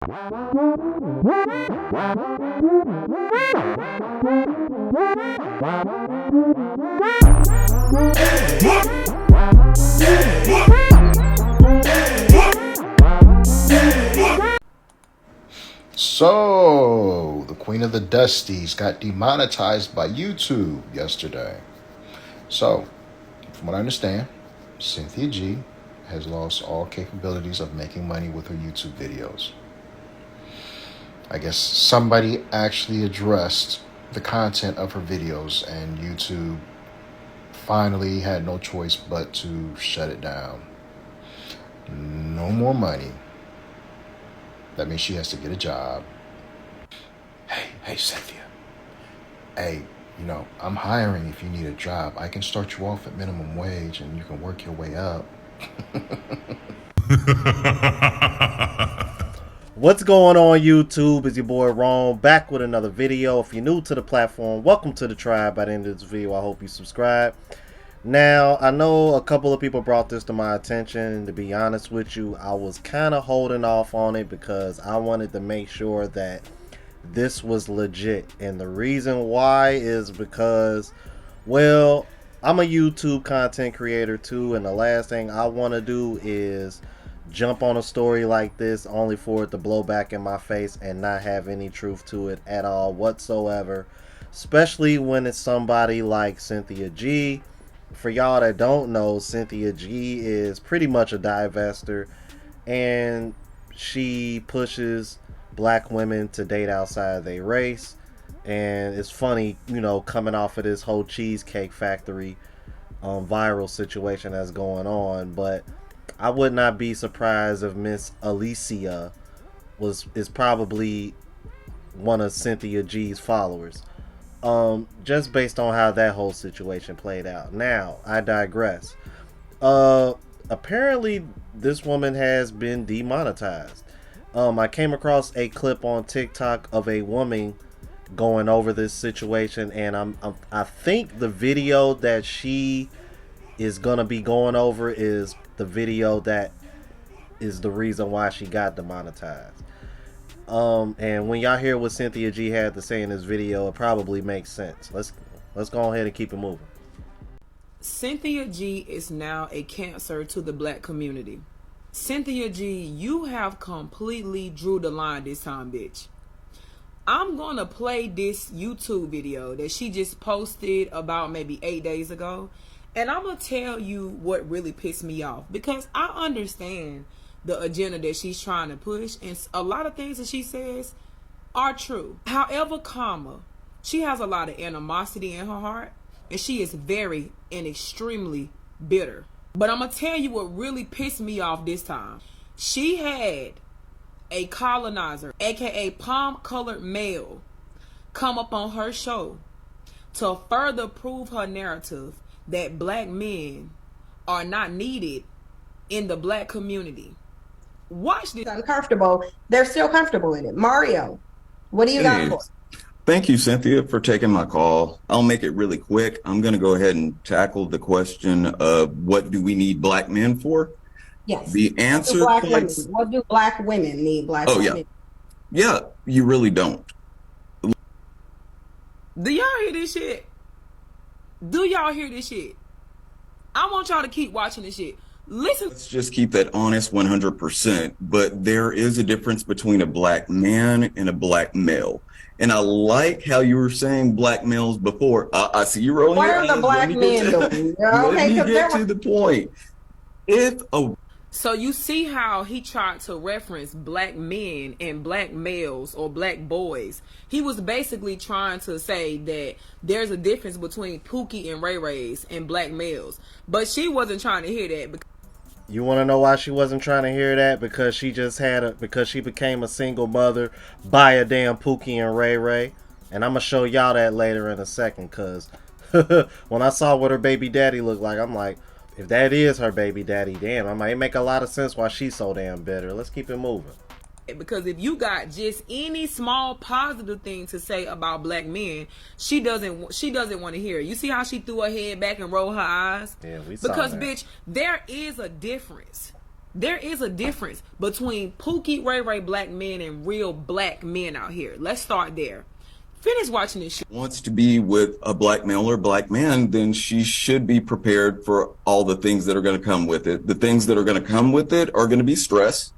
So, the Queen of the Dusties got demonetized by YouTube yesterday. So, from what I understand, Cynthia G has lost all capabilities of making money with her YouTube videos. I guess somebody actually addressed the content of her videos, and YouTube finally had no choice but to shut it down. No more money. That means she has to get a job. Hey, Cynthia. Hey, I'm hiring if you need a job. I can start you off at minimum wage and you can work your way up. What's going on, YouTube? It's your boy Ron, back with another video. If you're new to the platform, welcome to the tribe. By the end of this video, I hope you subscribe. Now, I know a couple of people brought this to my attention, and to be honest with you, I was kind of holding off on it because I wanted to make sure that this was legit. And the reason why is because, well, I'm a YouTube content creator too, and the last thing I want to do is jump on a story like this only for it to blow back in my face and not have any truth to it at all whatsoever, especially when it's somebody like Cynthia G. For y'all that don't know, Cynthia G is pretty much a divester, and she pushes black women to date outside their race. And it's funny, coming off of this whole Cheesecake Factory viral situation that's going on. But I would not be surprised if Miss Alicia is probably one of Cynthia G's followers. Just based on how that whole situation played out. Now, I digress. Apparently this woman has been demonetized. I came across a clip on TikTok of a woman going over this situation, and I think the video that she is gonna be going over is the video that is the reason why she got demonetized. And when y'all hear what Cynthia G had to say in this video, it probably makes sense. Let's go ahead and keep it moving. Cynthia G is now a cancer to the black community. Cynthia G, you have completely drew the line this time, bitch. I'm gonna play this YouTube video that she just posted about maybe 8 days ago, and I'm gonna tell you what really pissed me off, because I understand the agenda that she's trying to push, and a lot of things that she says are true. However, she has a lot of animosity in her heart, and she is very and extremely bitter. But I'm gonna tell you what really pissed me off this time. She had a colonizer, aka palm-colored male, come up on her show to further prove her narrative that black men are not needed in the black community. Watch this. Uncomfortable. They're still comfortable in it. Mario, what do you got for? Thank you, Cynthia, for taking my call. I'll make it really quick. I'm going to go ahead and tackle the question of what do we need black men for? Yes. The answer. What do black women need black women? Yeah, you really don't. Do y'all hear this shit? Do y'all hear this shit? I want y'all to keep watching this shit. Listen. Let's just keep that honest 100%. But there is a difference between a black man and a black male. And I like how you were saying black males before. I see you rolling your eyes. What are the black men doing? Let me get to the point. So you see how he tried to reference black men and black males or black boys. He was basically trying to say that there's a difference between Pookie and Ray Rays and black males. But she wasn't trying to hear that. You want to know why she wasn't trying to hear that? Because she because she became a single mother by a damn Pookie and Ray Ray. And I'm going to show y'all that later in a second. Because when I saw what her baby daddy looked like, I'm like, if that is her baby daddy, damn, it make a lot of sense why she's so damn bitter. Let's keep it moving. Because if you got just any small positive thing to say about black men, she doesn't want to hear it. You see how she threw her head back and rolled her eyes? Yeah, we saw because that. Bitch, there is a difference There is a difference between Pookie Ray Ray black men and real black men out here. Let's start there. Finish watching this shit. Wants to be with a black male or black man, then she should be prepared for all the things that are going to come with it. The things that are going to come with it are going to be stress,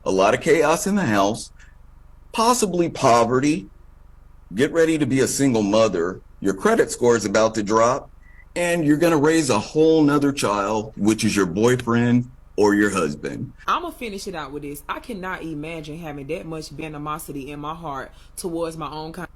a lot of chaos in the house, possibly poverty. Get ready to be a single mother. Your credit score is about to drop, and you're going to raise a whole nother child, which is your boyfriend or your husband. I'm going to finish it out with this. I cannot imagine having that much animosity in my heart towards my own kind.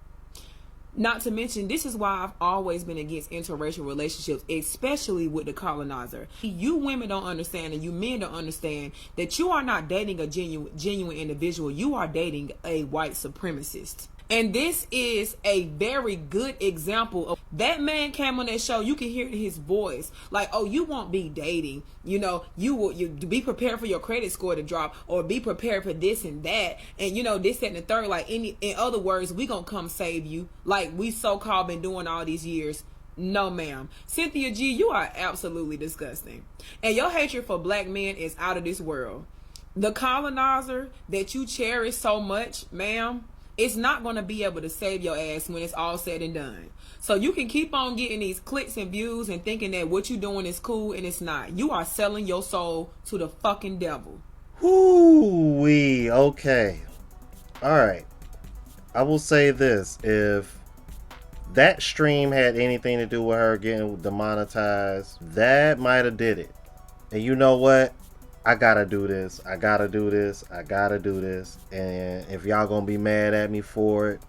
Not to mention, this is why I've always been against interracial relationships, especially with the colonizer. You women don't understand, and you men don't understand, that you are not dating a genuine individual. You are dating a white supremacist. And this is a very good example of that man came on that show. You can hear his voice like, oh, you won't be dating. You know, you be prepared for your credit score to drop, or be prepared for this and that. And you know, this, that, and the third. Like, in other words, we gonna come save you. Like we so-called been doing all these years. No, ma'am. Cynthia G, you are absolutely disgusting. And your hatred for black men is out of this world. The colonizer that you cherish so much, ma'am, it's not going to be able to save your ass when it's all said and done. So you can keep on getting these clicks and views and thinking that what you're doing is cool, and it's not. You are selling your soul to the fucking devil. Whoo-wee. Okay. All right. I will say this. If that stream had anything to do with her getting demonetized, that might have did it. And you know what? I gotta do this. I gotta do this. I gotta do this. And if y'all gonna be mad at me for it,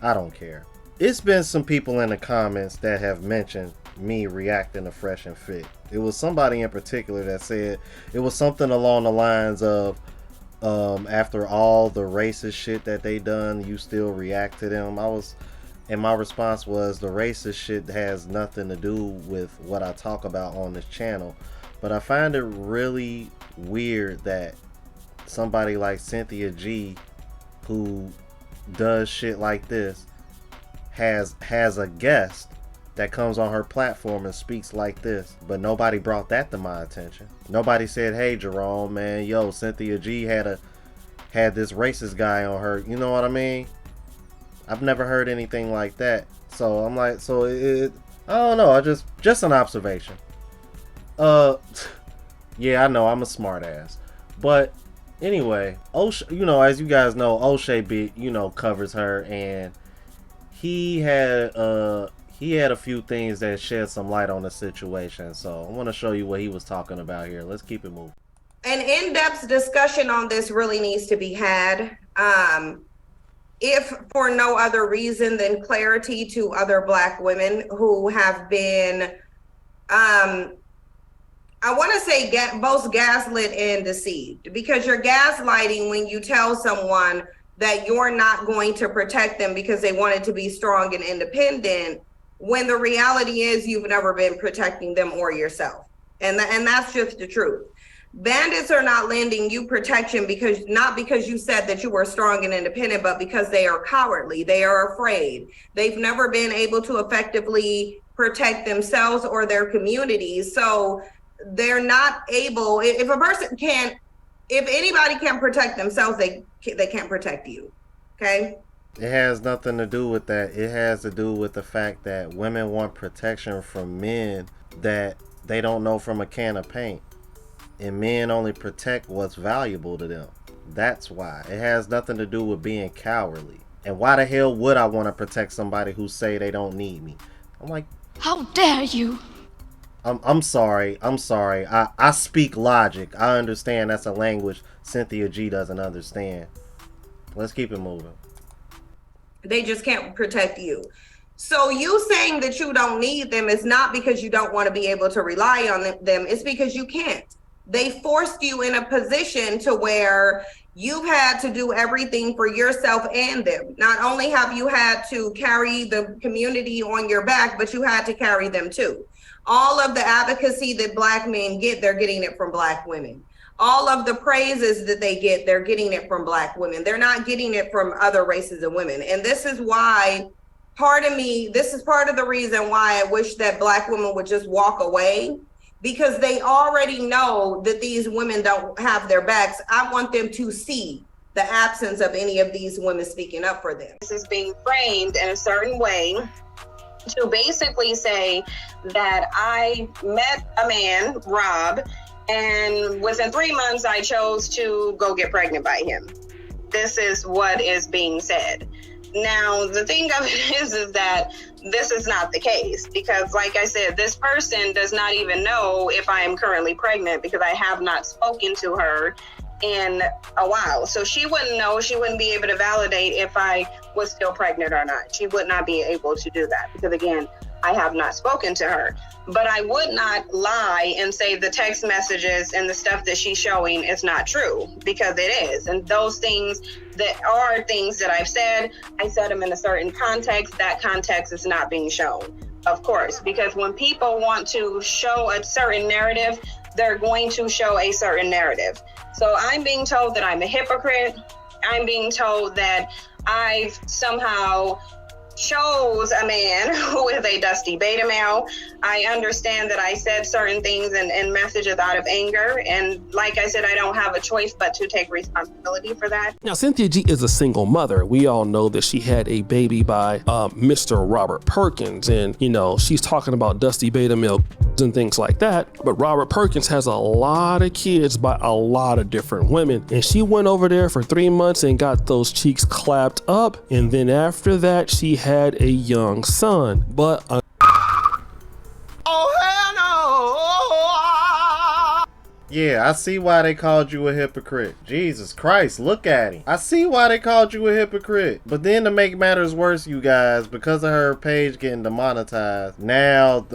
I don't care. It's been some people in the comments that have mentioned me reacting to Fresh and Fit. It was somebody in particular that said it was something along the lines of, after all the racist shit that they done, you still react to them. And my response was, the racist shit has nothing to do with what I talk about on this channel. But I find it really weird that somebody like Cynthia G, who does shit like this, has a guest that comes on her platform and speaks like this. But nobody brought that to my attention. Nobody said, hey Jerome, man, yo, Cynthia G had this racist guy on her. You know what I mean? I've never heard anything like that. So I'm like, I don't know. Just an observation. Yeah, I know I'm a smart ass, but anyway, you know, as you guys know, O'Shea covers her, and he had a few things that shed some light on the situation. So I want to show you what he was talking about here. Let's keep it moving. An in-depth discussion on this really needs to be had. If for no other reason than clarity to other Black women who have been, I want to say both gaslit and deceived, because you're gaslighting when you tell someone that you're not going to protect them because they wanted to be strong and independent, when the reality is you've never been protecting them or yourself. And that's just the truth. Bandits are not lending you protection not because you said that you were strong and independent, but because they are cowardly. They are afraid. They've never been able to effectively protect themselves or their communities. So they're not able, if anybody can protect themselves, they can't protect you. Okay? It has nothing to do with that. It has to do with the fact that women want protection from men that they don't know from a can of paint. And men only protect what's valuable to them. That's why. It has nothing to do with being cowardly. And why the hell would I want to protect somebody who say they don't need me? I'm like, how dare you? I'm sorry. I speak logic. I understand that's a language Cynthia G doesn't understand. Let's keep it moving. They just can't protect you. So you saying that you don't need them is not because you don't want to be able to rely on them. It's because you can't. They forced you in a position to where you've had to do everything for yourself and them. Not only have you had to carry the community on your back, but you had to carry them too. All of the advocacy that Black men get, they're getting it from Black women. All of the praises that they get, they're getting it from Black women. They're not getting it from other races of women. And this is why, this is part of the reason why I wish that Black women would just walk away, because they already know that these women don't have their backs. I want them to see the absence of any of these women speaking up for them. This is being framed in a certain way to basically say that I met a man, Rob, and within 3 months I chose to go get pregnant by him. This is what is being said. Now, the thing of it is that this is not the case, because like I said, this person does not even know if I am currently pregnant, because I have not spoken to her in a while. So she wouldn't know, she wouldn't be able to validate if I was still pregnant or not. She would not be able to do that, because again, I have not spoken to her. But I would not lie and say the text messages and the stuff that she's showing is not true, because it is. And those things that are things that I've said, I said them in a certain context. That context is not being shown, of course, because when people want to show a certain narrative, they're going to show a certain narrative. So I'm being told that I'm a hypocrite. I'm being told that I somehow chose a man with a dusty beta male. I understand that I said certain things and messages out of anger. And like I said, I don't have a choice but to take responsibility for that. Now, Cynthia G is a single mother. We all know that she had a baby by Mr. Robert Perkins. And, you know, she's talking about dusty beta male and things like that. But Robert Perkins has a lot of kids by a lot of different women. And she went over there for 3 months and got those cheeks clapped up. And then after that, she had a young son. But Yeah, I see why they called you a hypocrite. Jesus Christ, look at him. I see why they called you a hypocrite. But then to make matters worse, you guys, because of her page getting demonetized, now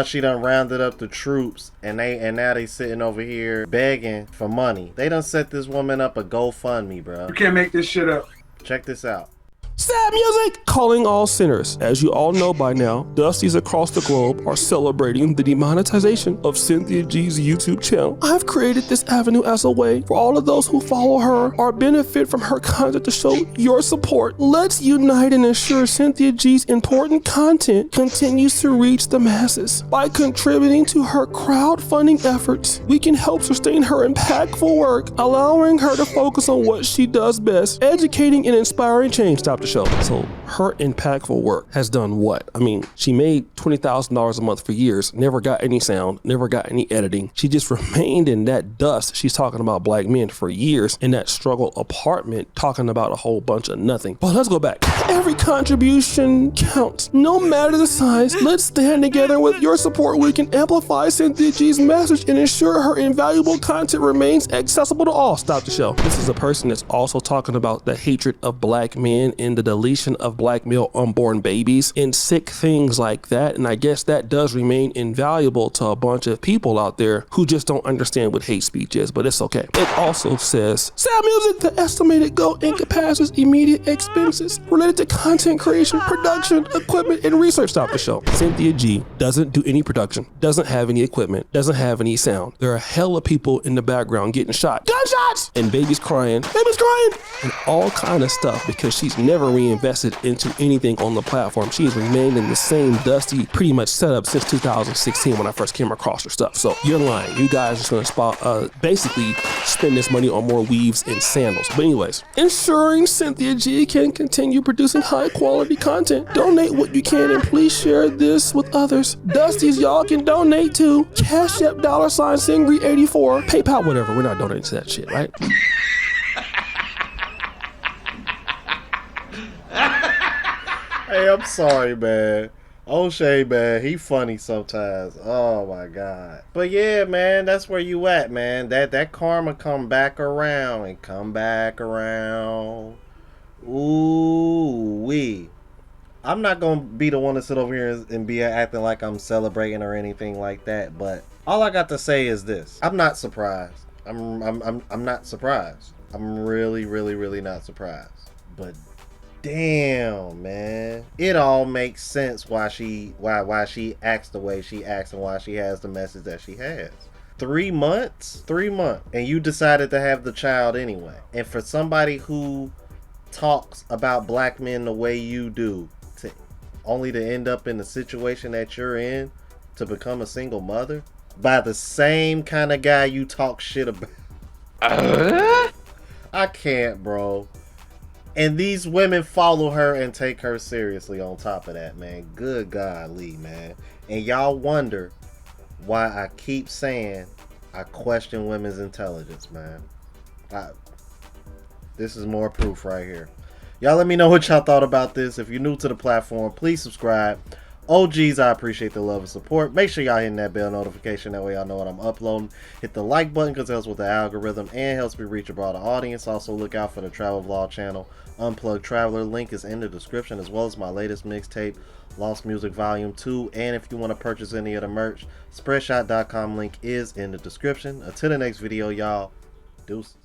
she done rounded up the troops, and now they sitting over here begging for money. They done set this woman up a GoFundMe, bro. You can't make this shit up. Check this out. sad music! Calling all sinners. As you all know by now, Dusties across the globe are celebrating the demonetization of Cynthia G's YouTube channel. I've created this avenue as a way for all of those who follow her or benefit from her content to show your support. Let's unite and ensure Cynthia G's important content continues to reach the masses. By contributing to her crowdfunding efforts, we can help sustain her impactful work, allowing her to focus on what she does best, educating and inspiring change. Stop the show. So her impactful work has done what? I mean, she made $20,000 a month for years, never got any sound, never got any editing. She just remained in that dust. She's talking about black men for years in that struggle apartment, talking about a whole bunch of nothing. But let's go back. Every contribution counts, no matter the size. Let's stand together. With your support, we can amplify Cynthia G's message and ensure her invaluable content remains accessible to all. Stop the show. This is a person that's also talking about the hatred of black men and the deletion of black male unborn babies and sick things like that. And I guess that does remain invaluable to a bunch of people out there who just don't understand what hate speech is, but it's okay. It also says, sad music, the estimated go encompasses immediate expenses related to content creation, production, equipment, and research. Stop the show. Cynthia G doesn't do any production, doesn't have any equipment, doesn't have any sound. There are hella people in the background getting shot, gunshots, and babies crying, and all kind of stuff because she's never reinvested into anything on the platform. She's remained in the same dusty, pretty much setup since 2016 when I first came across her stuff. So you're lying. You guys are just gonna basically spend this money on more weaves and sandals. But anyways, ensuring Cynthia G can continue producing high quality content. Donate what you can and please share this with others. Dusties, y'all can donate to CASHAPP $Singry84, PayPal, whatever. We're not donating to that shit, right? Hey, I'm sorry, man. O'Shea, man, he funny sometimes. Oh my god. But yeah, man, that's where you at, man. That karma come back around and come back around. Ooh wee. I'm not gonna be the one to sit over here and be acting like I'm celebrating or anything like that. But all I got to say is this: I'm not surprised. I'm not surprised. I'm really not surprised. But damn, man, it all makes sense why she acts the way she acts and why she has the message that she has. 3 months, and you decided to have the child anyway. And for somebody who talks about black men the way you do, only to end up in the situation that you're in, to become a single mother, by the same kind of guy you talk shit about. I can't, bro. And these women follow her and take her seriously on top of that, man. Good golly, man. And y'all wonder why I keep saying I question women's intelligence, man. This is more proof right here. Y'all let me know what y'all thought about this. If you're new to the platform, please subscribe. OGs, I appreciate the love and support. Make sure y'all hitting that bell notification. That way y'all know what I'm uploading. Hit the like button because it helps with the algorithm and helps me reach a broader audience. Also, look out for the travel vlog channel, Unplugged Traveler. Link is in the description, as well as my latest mixtape, Lost Music Volume 2. And if you want to purchase any of the merch, Spreadshot.com link is in the description. Until the next video, y'all. Deuces.